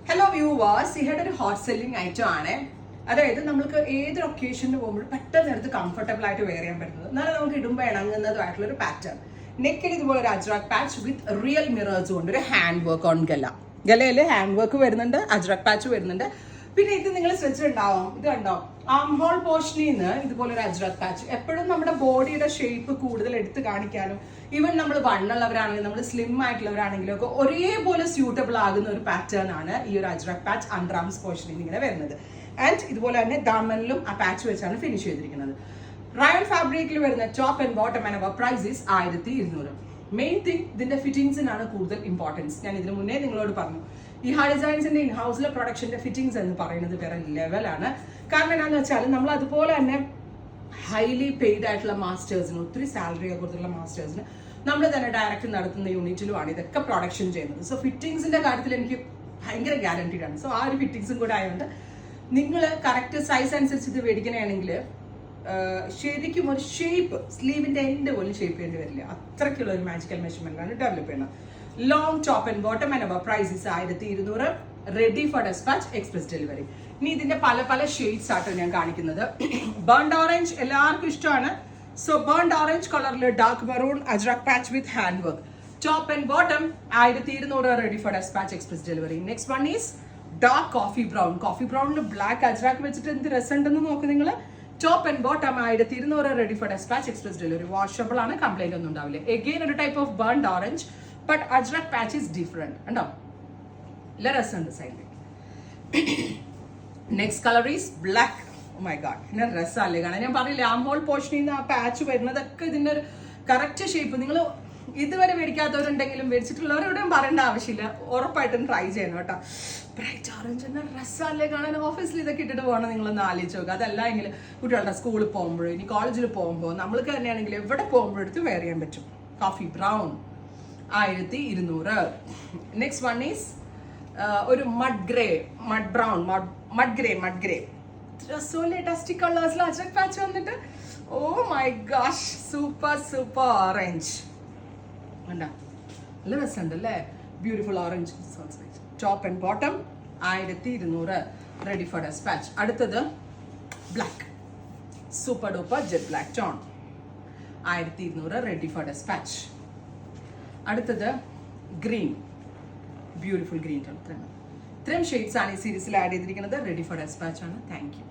Hello viewers, ഇവിടെ ഒരു hot selling item ആണ്. അതായത് നമുക്ക് ഏതൊരു ഒക്കേഷന് പോകുമ്പോൾ പെട്ടെന്ന് എടുത്ത് കംഫർട്ടബിൾ ആയിട്ട് വെയർ ചെയ്യാൻ പറ്റുന്നത്, എന്നാലും നമുക്ക് ഇടുമ്പോൾ ഇണങ്ങുന്നതുമായിട്ടുള്ള ഒരു പാറ്റേൺ. നെക്കിൽ ഇതുപോലെ ഒരു ajrak patch with real mirrors കൊണ്ട് ഒരു ഹാൻഡ് വർക്ക് ഓൺ ഗലയിൽ ഹാൻഡ് വർക്ക് വരുന്നുണ്ട്, അജ്രക് പാച്ച് വരുന്നുണ്ട്. പിന്നെ ഇത് നിങ്ങൾ ശ്രദ്ധിച്ചിട്ടുണ്ടാവും, ഇത് കണ്ടോ, ആം ഹോൾ പോർഷനിൽ നിന്ന് ഇതുപോലെ ഒരു അജ്രക് പാച്ച്. എപ്പോഴും നമ്മുടെ ബോഡിയുടെ ഷേപ്പ് കൂടുതൽ എടുത്ത് കാണിക്കാനും, ഈവൻ നമ്മൾ വണ്ണുള്ളവരാണെങ്കിലും നമ്മൾ സ്ലിം ആയിട്ടുള്ളവരാണെങ്കിലും ഒക്കെ ഒരേപോലെ സ്യൂട്ടബിൾ ആകുന്ന ഒരു പാറ്റേൺ ആണ് ഈ ഒരു അജ്രക് പാച്ച് അണ്ടർ ആംസ് പോർഷനിൽ ഇങ്ങനെ വരുന്നത്. ആൻഡ് ഇതുപോലെ തന്നെ ദാമനിലും ആ പാച്ച് വെച്ചാണ് ഫിനിഷ് ചെയ്തിരിക്കുന്നത്. റയോൺ ഫാബ്രിക്കിൽ വരുന്ന top and bottom and price is 1200. Main thing ഇതിന്റെ ഫിറ്റിംഗ്സിനാണ് കൂടുതൽ ഇമ്പോർട്ടൻസ്. ഞാൻ ഇതിന് മുന്നേ നിങ്ങളോട് പറഞ്ഞു, ഈ ഹാ ഡിസൈൻസിന്റെ ഇൻ ഹൗസിലെ പ്രൊഡക്ഷന്റെ ഫിറ്റിംഗ്സ് എന്ന് പറയുന്നത് വേറെ ലെവലാണ്. കാരണം എന്താണെന്ന് വെച്ചാൽ നമ്മൾ അതുപോലെ തന്നെ ഹൈലി പെയ്ഡ് ആയിട്ടുള്ള മാസ്റ്റേഴ്സിന്, ഒത്തിരി സാലറി ഒക്കെ കൊടുത്തുള്ള മാസ്റ്റേഴ്സിന് നമ്മൾ തന്നെ ഡയറക്റ്റ് നടത്തുന്ന യൂണിറ്റിലുമാണ് ഇതൊക്കെ പ്രൊഡക്ഷൻ ചെയ്യുന്നത്. സോ ഫിറ്റിംഗ്സിന്റെ കാര്യത്തിൽ എനിക്ക് ഭയങ്കര ഗ്യാരണ്ടീഡ് ആണ്. സോ ആ ഒരു ഫിറ്റിംഗ്സും കൂടെ ആയതുകൊണ്ട് നിങ്ങൾ കറക്റ്റ് സൈസ് അനുസരിച്ച് ഇത് മേടിക്കണമെങ്കിൽ ശരിക്കും ഒരു ഷേപ്പ്, സ്ലീവിന്റെ എൻഡ് പോലും ഷേപ്പ് ചെയ്യേണ്ടി വരില്ല. അത്രയ്ക്കുള്ള ഒരു മാജിക്കൽ മെഷർമെന്റ് ആണ് ഡെവലപ്പ് ചെയ്യുന്നത്. Long top and bottom and price is 1200. Ready for dispatch, express delivery. ഇനി ഇതിന്റെ പല പല ഷെയ്ഡ്സ് ആട്ടോ ഞാൻ കാണിക്കുന്നത്. ബേൺഡ് ഓറഞ്ച് എല്ലാവർക്കും ഇഷ്ടമാണ്. സോ ബേൺഡ് ഓറഞ്ച് കളറിൽ dark maroon ajrak patch with hand work. Top and bottom 1200. Ready for dispatch, express delivery. Next one is dark coffee brown. Coffee ബ്രൗണിൽ ബ്ലാക്ക് അജ്രക് വെച്ചിട്ട് എന്ത് രസമുണ്ടെന്ന് നോക്ക് നിങ്ങൾ. Top and bottom 1200. Ready for dispatch, express delivery. Washable ആണ്, complaint ഒന്നും ഉണ്ടാവില്ല. Again ഒരു type of burnt orange, but ajrak patch is different. ഉണ്ടോ, നല്ല രസമുണ്ട് സൈഡിൽ. Next colour is black. Oh my god, പിന്നെ രസമല്ലേ കാണാൻ. ഞാൻ പറഞ്ഞില്ലേ, ആ മോൾ പോർഷനിൽ നിന്ന് ആ പാച്ച് വരുന്നതൊക്കെ ഇതിന്റെ ഒരു കറക്റ്റ് ഷേപ്പ്. നിങ്ങൾ ഇതുവരെ മേടിക്കാത്തവരുണ്ടെങ്കിലും മേടിച്ചിട്ടുള്ളവരോടും പറയേണ്ട ആവശ്യമില്ല, ഉറപ്പായിട്ടും ട്രൈ ചെയ്യണം കേട്ടോ. ബ്രൈറ്റ് ഓറഞ്ച് എന്ന രസമല്ലേ കാണാൻ. ഓഫീസിൽ ഇതൊക്കെ ഇട്ടിട്ട് പോകണം, നിങ്ങളൊന്ന് ആലോചിച്ച് നോക്കുക. അതല്ല എങ്കിൽ കുട്ടികളുടെ സ്കൂളിൽ പോകുമ്പോഴോ ഇനി കോളേജിൽ പോകുമ്പോൾ നമ്മൾക്ക് തന്നെയാണെങ്കിൽ എവിടെ പോകുമ്പോഴെടുത്ത് വെയർ ചെയ്യാൻ പറ്റും. Coffee brown 1200. Next one is ഒരു mud grey, mud brown, mud grey. രസമല്ലേ, ഡസ്റ്റി കളേഴ്സിൽ അജ്രക് പാച്ച് വന്നിട്ട്. Oh my gosh, super orange. വേണ്ട, നല്ല രസമുണ്ട് അല്ലേ. Beautiful orange. Top and bottom 1200. Ready for despatch. അടുത്തത് black, super duper jet black tone 1200. Ready for despatch. അടുത്തത് ഗ്രീൻ, ബ്യൂട്ടിഫുൾ ഗ്രീൻ ടോൺ. ഇത്രയും ഷെയ്ഡ്സ് ആണ് ഈ സീരീസിൽ ആഡ് ചെയ്തിരിക്കുന്നത്. റെഡി ഫോർ ഡെസ്പാച്ച് ആണ്. Thank U.